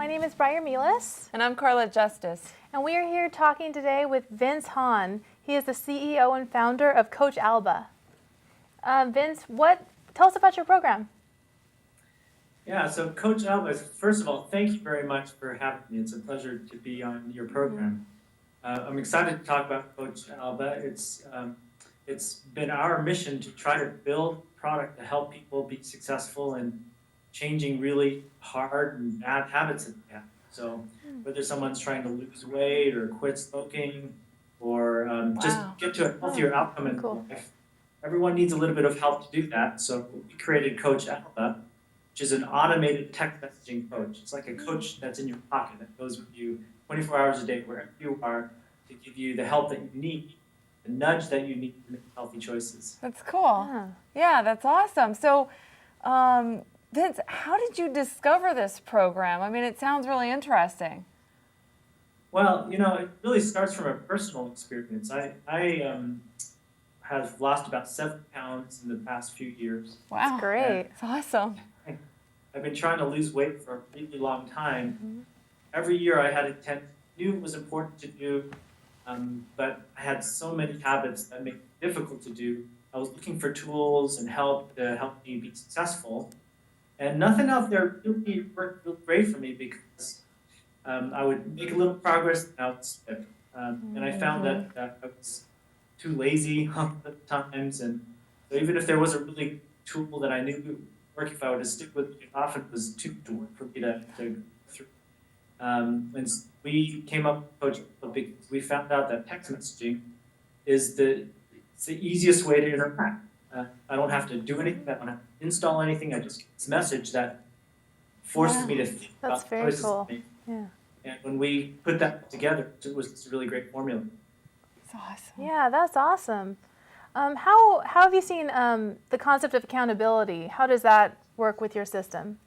name is Briar Milas, And I'm Carla Justice. and we are here talking today with Vince Hahn. He is the CEO and founder of Coach Alba. Vince, tell us about your program. Yeah, so Coach Alba, first of all, thank you very much for having me. It's a pleasure to be on your program. I'm excited to talk about Coach Alba. It's been our mission to try to build a product to help people be successful in changing really hard and bad habits that they have. So whether someone's trying to lose weight or quit smoking or just get to a healthier outcome in life, everyone needs a little bit of help to do that. So we created Coach Alba, which is an automated text messaging coach. It's like a coach that's in your pocket that goes with you 24 hours a day, wherever you are, to give you the help that you need, the nudge that you need to make healthy choices. That's cool. Yeah, that's awesome. So, Vince, how did you discover this program? I mean, it sounds really interesting. Well, it really starts from a personal experience. I have lost about 7 pounds in the past few years. Wow. That's great. It's awesome. I've been trying to lose weight for a really long time. Every year I had knew it was important to do, but I had so many habits that make it difficult to do. I was looking for tools and help to help me be successful. And nothing out there really worked real great for me because I would make a little progress and I would skip. And I found that I was too lazy at times. And so even if there was a really tool that I knew would work if I were to stick with it, often it was too much work for me to go through. And we came up with Coach Alba because we found out that text messaging is the easiest way to interact. I don't have to do anything. I don't have to install anything. I just get this message that forces me to think about the choices I make. Yeah. And when we put that together, it was just a really great formula. It's awesome. Yeah, that's awesome. How have you seen the concept of accountability? How does that work with your system?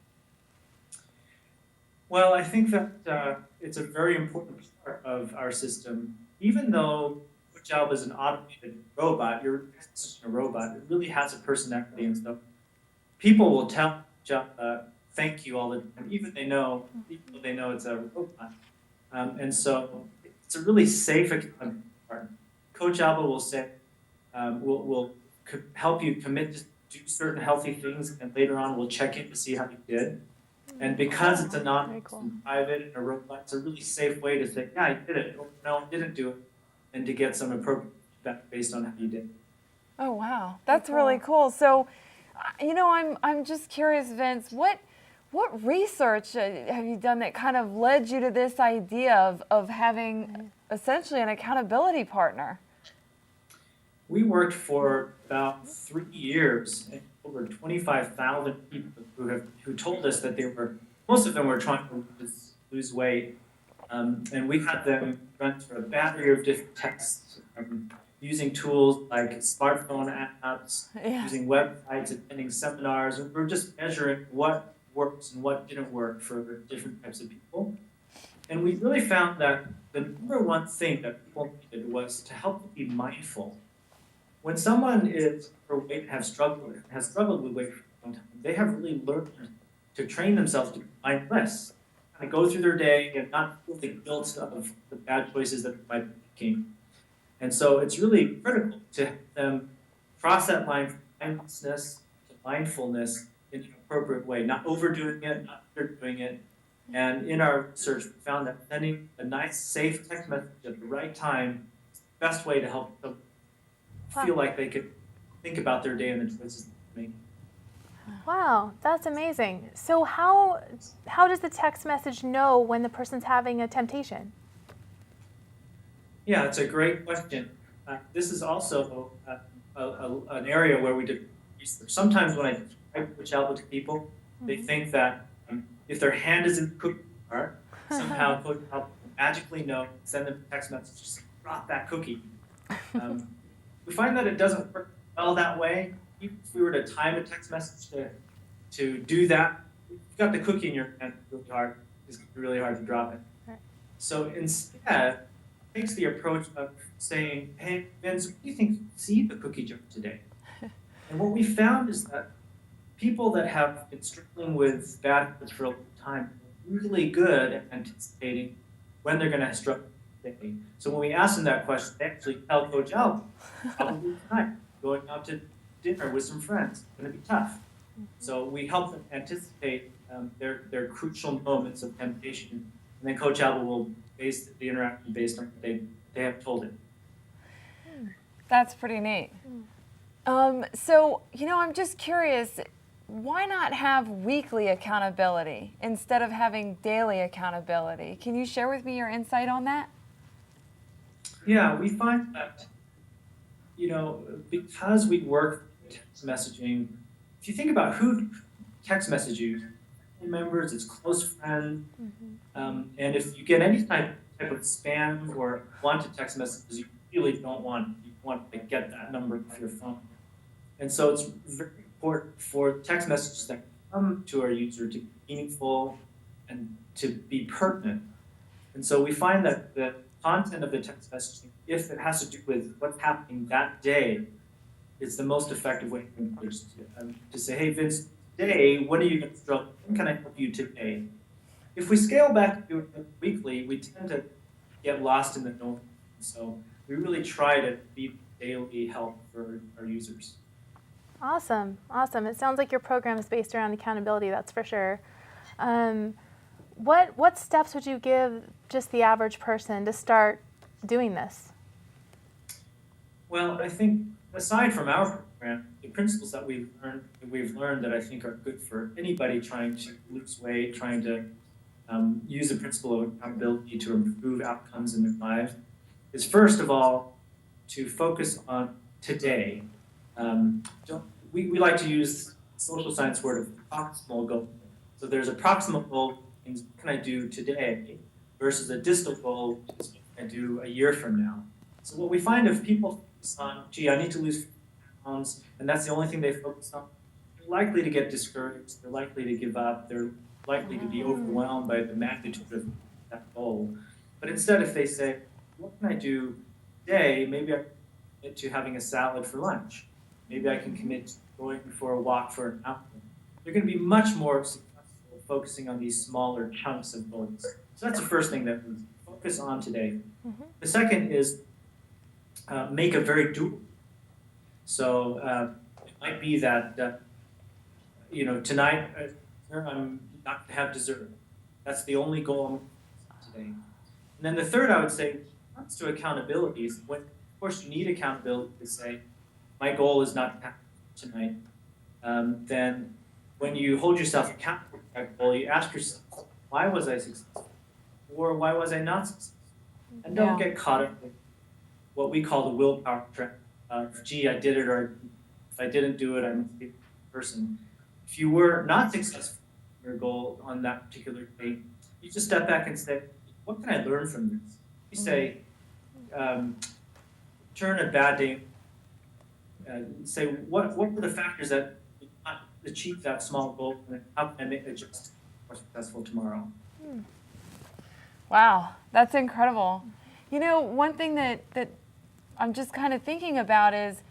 Well, I think that it's a very important part of our system. Even though Coach Alba is an automated robot, you're just a robot, it really has a personality and stuff. People will tell Coach Alba thank you all the time, even though they know it's a robot. And so it's a really safe accountability part. Coach Alba will say, will help you commit to do certain healthy things, and later on we'll check in to see how you did. And because it's anonymous and private and a robot, it's a really safe way to say, yeah, I did it, or no, I didn't do it, and to get some appropriate feedback based on how you did. Oh, wow. That's really cool. So, I'm just curious, Vince, what research have you done that kind of led you to this idea of having essentially an accountability partner? We worked for about 3 years, and over 25,000 people who told us that most of them were trying to lose weight, and we had them run through a battery of different tests, using tools like smartphone apps, using websites, attending seminars, and we're just measuring what works and what didn't work for different types of people. And we really found that the number one thing that people needed was to help them be mindful. When someone is overweight and has struggled with weight for a long time, they have really learned to train themselves to be mindless, to go through their day and not feel the guilt of the bad choices that they might be making. And so it's really critical to help them cross that line from mindlessness to mindfulness in an appropriate way, not overdoing it, not underdoing it. And in our research, we found that sending a nice, safe text message at the right time is the best way to help them feel like they could think about their day and the choices they make. Wow, that's amazing. So how does the text message know when the person's having a temptation? Yeah, it's a great question. This is also an area where we did research. Sometimes when I describe Coach Alba to people, they think that if their hand is in the cookie jar, somehow Coach Alba will magically know, send them a text message, just drop that cookie. We find that it doesn't work well that way. Even if we were to time a text message to do that, if you've got the cookie in your hand, it's really hard to drop it. Right. So instead, it takes the approach of saying, hey, Vince, what do you think you see the cookie jar today? And what we found is that people that have been struggling with bad habits for a long time really good at anticipating when they're going to struggle today. So when we ask them that question, they actually tell Coach Al, probably tonight, going out to dinner with some friends, it's going to be tough. So we help them anticipate their crucial moments of temptation, and then Coach Alba will base the interaction based on what they have told it. That's pretty neat. So, I'm just curious, why not have weekly accountability instead of having daily accountability? Can you share with me your insight on that? Yeah, we find that, because we work with text messaging, if you think about who text message you, family members, it's close friends, and if you get any type of spam or wanted text messages, you really don't want to get that number off your phone. And so it's very important for text messages that come to our user to be meaningful and to be pertinent. And so we find that the content of the text messaging, if it has to do with what's happening that day, is the most effective way to encourage to say, hey, Vince, today, what are you going to struggle with? When can I help you today? If we scale back to it weekly, we tend to get lost in the noise. So we really try to be daily help for our users. Awesome. It sounds like your program is based around accountability, that's for sure. What steps would you give just the average person to start doing this? Well, I think aside from our program, the principles that we've learned that I think are good for anybody trying to lose weight, trying to use the principle of accountability to improve outcomes in their lives, is first of all to focus on today. We like to use social science word of proximal goal. So there's a proximal goal, things what can I do today, versus a distal goal, what can I do a year from now. So what we find if people focus on, gee, I need to lose 50 pounds, and that's the only thing they focus on, they're likely to get discouraged, they're likely to give up, they're likely to be overwhelmed by the magnitude of that goal. But instead, if they say, what can I do today? Maybe I can commit to having a salad for lunch. Maybe I can commit to going for a walk for an hour. They're going to be much more successful focusing on these smaller chunks of goals. So that's the first thing that we focus on today. The second is make a very doable. So it might be that tonight I'm not going to have dessert. That's the only goal I'm today. And then the third, I would say, comes to accountability. When, of course, you need accountability to say, my goal is not to have tonight. Then when you hold yourself accountable for that goal, you ask yourself, why was I successful? Or why was I not successful? And don't get caught up in what we call the willpower trap. Gee, I did it, or if I didn't do it, I must be a person. If you were not successful in your goal on that particular day, you just step back and say, what can I learn from this? You say, turn a bad day, say, what were the factors that did not achieve that small goal, and how can I make it just more successful tomorrow? Wow, that's incredible. One thing that I'm just kind of thinking about is,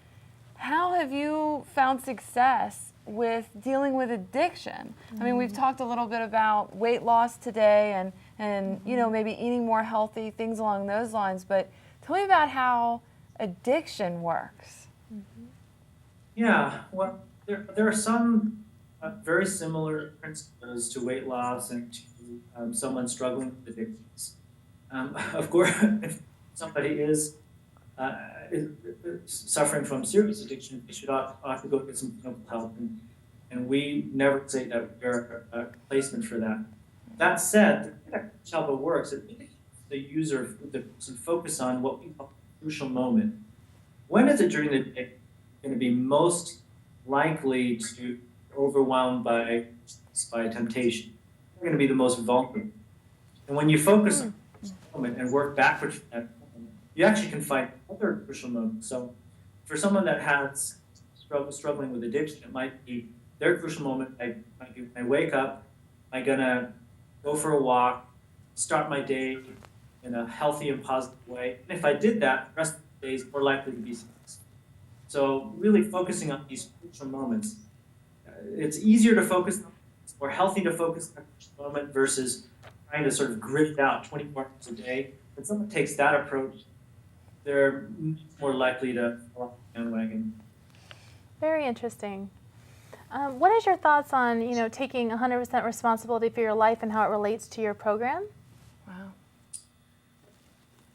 how have you found success with dealing with addiction? I mean, we've talked a little bit about weight loss today and maybe eating more healthy, things along those lines, but tell me about how addiction works. Yeah, well, there are some very similar principles to weight loss and to someone struggling with addictions. Of course, if somebody is suffering from serious addiction, they should ought to go get some clinical help, and we never say that we're a replacement for that. That said, the way that Chalba works, it really helps the user to focus on what we call the crucial moment. When is it during the day going to be most likely to be overwhelmed by temptation? You're going to be the most vulnerable. And when you focus on this moment and work backwards from that moment, you actually can find other crucial moments. So for someone that has struggling with addiction, it might be their crucial moment. Might be when I wake up, am I going to go for a walk, start my day in a healthy and positive way? And if I did that, the rest of the day is more likely to be successful. So really focusing on these crucial moments. It's easier to focus on more healthy to focus on the moment versus trying to sort of grit it out 24 hours a day. When someone takes that approach, they're more likely to fall off the bandwagon. Very interesting. What is your thoughts on, taking 100% responsibility for your life and how it relates to your program? Wow.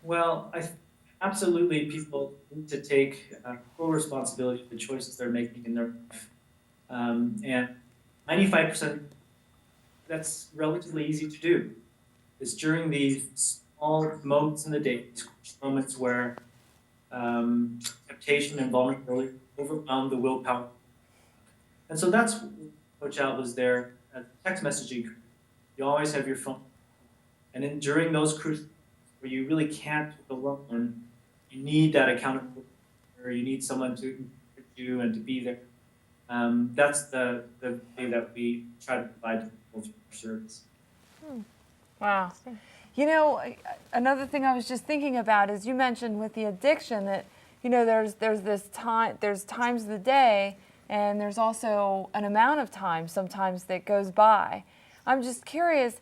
Well, absolutely people need to take full responsibility for the choices they're making in their life. And 95%, that's relatively easy to do. It's during these small moments in the day, these moments where temptation and vulnerability overwhelm the willpower. And so that's what Coach Alba's there at text messaging. You always have your phone. And during those crucial where you really can't do it alone, you need that accountability, or you need someone to encourage you and to be there. That's the way that we try to provide to people through our service. Wow. Another thing I was just thinking about is you mentioned with the addiction that, there's times of the day, and there's also an amount of time sometimes that goes by. I'm just curious,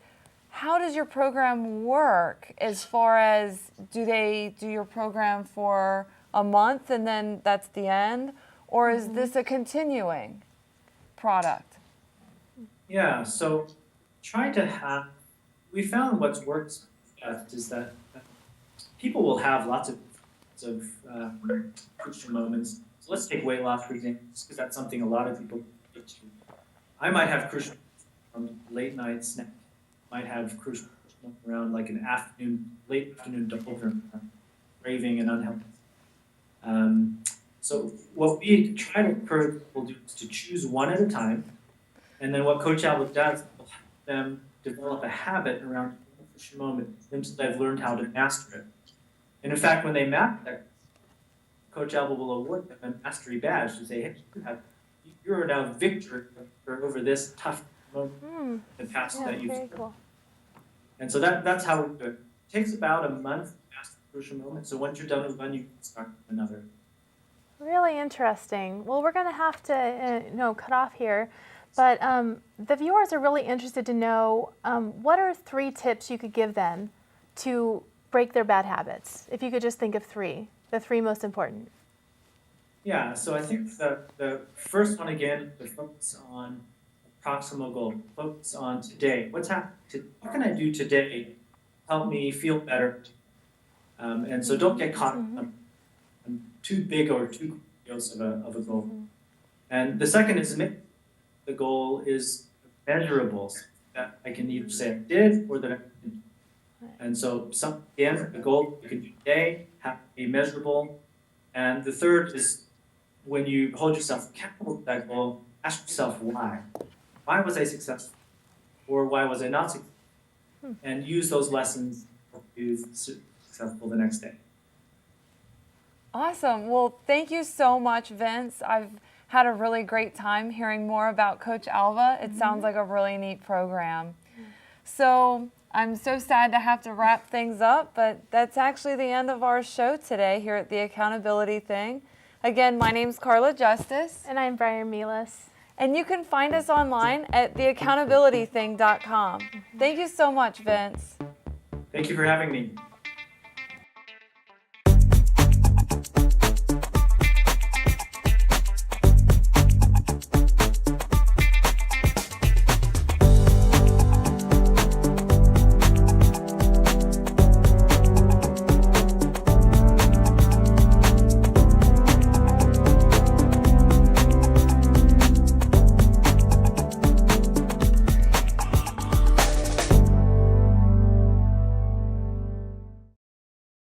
how does your program work as far as do they do your program for a month and then that's the end? Or is this a continuing product? Yeah, so we found what's worked best is that people will have lots of crucial moments. So let's take weight loss, for example, because that's something a lot of people get to. I might have crucial from late night snack. Might have crucial around like an late afternoon doldrum, craving and unhealthy. So what we try to encourage people to do is to choose one at a time, and then what Coach Alba does will help them develop a habit around a crucial moment until they've learned how to master it. And in fact, when they master that, Coach Alba will award them a mastery badge to say, hey, you're now victor over this tough moment in the past that you've Very cool. And so that's how we do it. It takes about a month to master the crucial moment. So once you're done with one, you can start with another. Really interesting. Well, we're going to have to cut off here, but the viewers are really interested to know what are 3 tips you could give them to break their bad habits? If you could just think of 3, the 3 most important. Yeah, so I think the first one, again, to focus on a proximal goal. Focus on today. What's happening? What can I do today to help me feel better? And so don't get caught on too big or too grandiose of a goal. And the second is the goal is measurable, so that I can either say I did or that I didn't. And so the goal you can do today have to be measurable. And the third is when you hold yourself accountable to that goal, ask yourself why. Why was I successful? Or why was I not successful? And use those lessons to be successful the next day. Awesome. Well, thank you so much, Vince. I've had a really great time hearing more about Coach Alba. It sounds like a really neat program. So I'm so sad to have to wrap things up, but that's actually the end of our show today here at The Accountability Thing. Again, my name's Carla Justice. And I'm Brian Milas. And you can find us online at theaccountabilitything.com. Thank you so much, Vince. Thank you for having me.